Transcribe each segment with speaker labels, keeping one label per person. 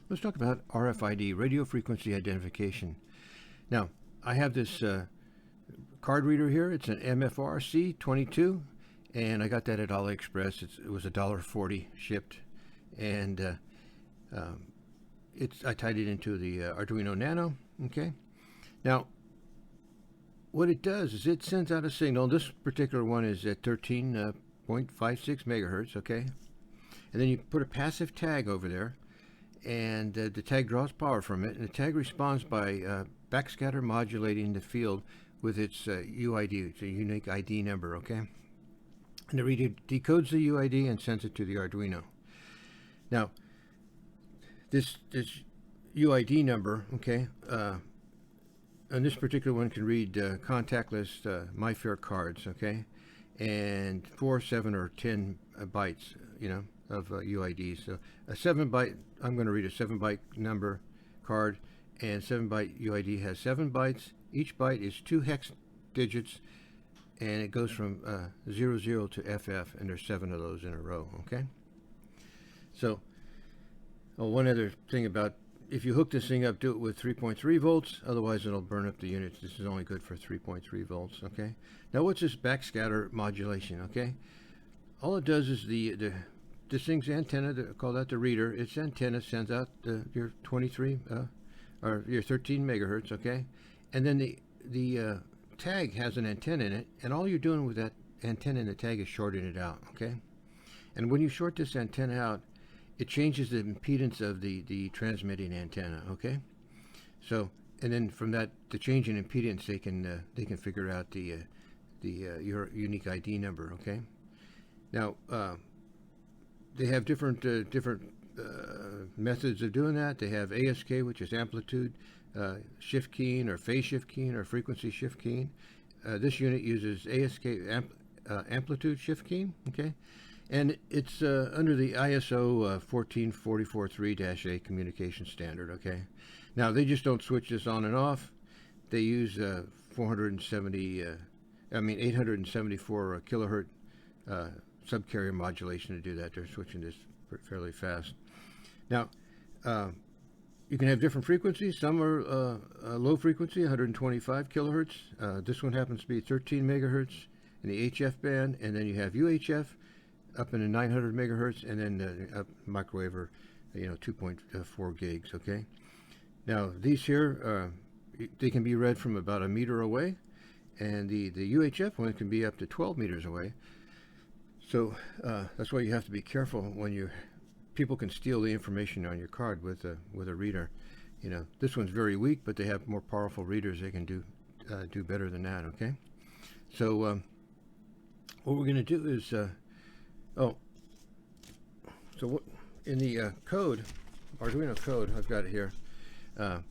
Speaker 1: Let's talk about RFID, radio frequency identification. Now, I have this card reader here. It's an MFRC22, and I got that at AliExpress. It was $1.40 shipped, and I tied it into the Arduino Nano. Okay. Now, what it does is it sends out a signal. This particular one is at 13.56 megahertz. Okay, and then you put a passive tag over there, and the tag draws power from it, and the tag responds by backscatter modulating the field with its UID. It's a unique ID number, okay? And the reader decodes the UID and sends it to the Arduino. Now, this UID number, okay, and this particular one can read contactless MyFair cards, okay, and 4, 7, or 10 bytes, of UID. So a 7-byte, I'm going to read a 7-byte number card, and 7-byte UID has 7 bytes. Each byte is 2 hex digits, and it goes from 00 to FF, and there's 7 of those in a row, okay? So, one other thing about, if you hook this thing up, do it with 3.3 volts, otherwise it'll burn up the units. This is only good for 3.3 volts, okay? Now, what's this backscatter modulation, okay? All it does is this thing's antenna, call that the reader. Its antenna sends out your 23 or your 13 megahertz, okay? And then the tag has an antenna in it, and all you're doing with that antenna and the tag is shorting it out, okay? And when you short this antenna out, it changes the impedance of the transmitting antenna, okay? So, and then from that, the change in impedance, they can figure out your unique ID number, okay? Now, they have different methods of doing that. They have ASK, which is amplitude shift keying, or phase shift keying, or frequency shift keying. This unit uses ASK amplitude shift keying, okay? And it's under the ISO 14443-A communication standard, okay? Now, they just don't switch this on and off. They use 874 kilohertz subcarrier modulation to do that. They're switching this fairly fast. Now, you can have different frequencies. Some are low frequency, 125 kilohertz. This one happens to be 13 megahertz in the HF band, and then you have UHF up in the 900 megahertz, and then microwave, or 2.4 gigs. Okay. Now, these here, they can be read from about a meter away, and the UHF one can be up to 12 meters away. So that's why you have to be careful when people can steal the information on your card with a reader. This one's very weak, but they have more powerful readers. They can do better than that. Okay. So what we're going to do is so what in the code, Arduino code, I've got it here. You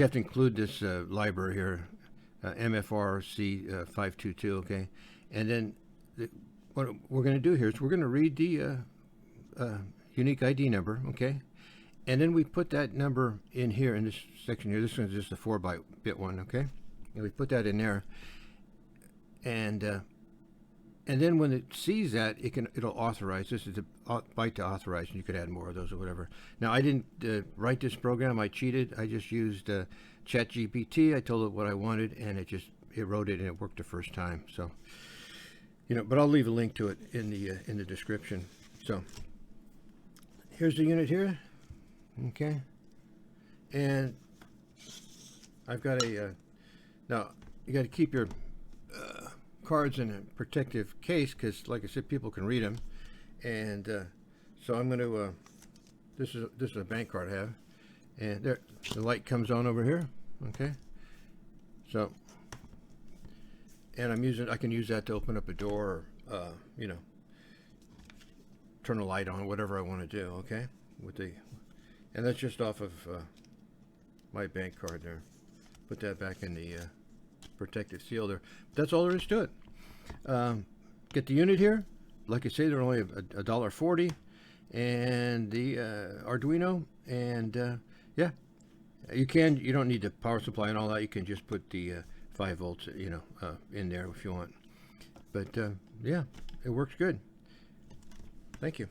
Speaker 1: have to include this library here, MFRC22. Okay, and then what we're going to do here is we're going to read the unique ID number, okay? And then we put that number in here in this section here. This one's just a 4-bit one, okay? And we put that in there, and then when it sees that, it'll authorize. This is a byte to authorize, and you could add more of those or whatever. Now, I didn't write this program. I cheated. I just used ChatGPT. I told it what I wanted, and it wrote it, and it worked the first time. So, but I'll leave a link to it in the description. So, here's the unit here, okay? And I've got now you got to keep your cards in a protective case, because, like I said, people can read them. And so I'm going to, this is a bank card I have, and there, the light comes on over here, okay? So, and I can use that to open up a door, or, turn a light on, whatever I want to do, okay? And that's just off of my bank card there. Put that back in the protective seal there. That's all there is to it. Get the unit here. Like I say, they're only $1.40, and the Arduino, and yeah, you don't need the power supply and all that. You can just put the 5 volts, in there if you want. But yeah, it works good. Thank you.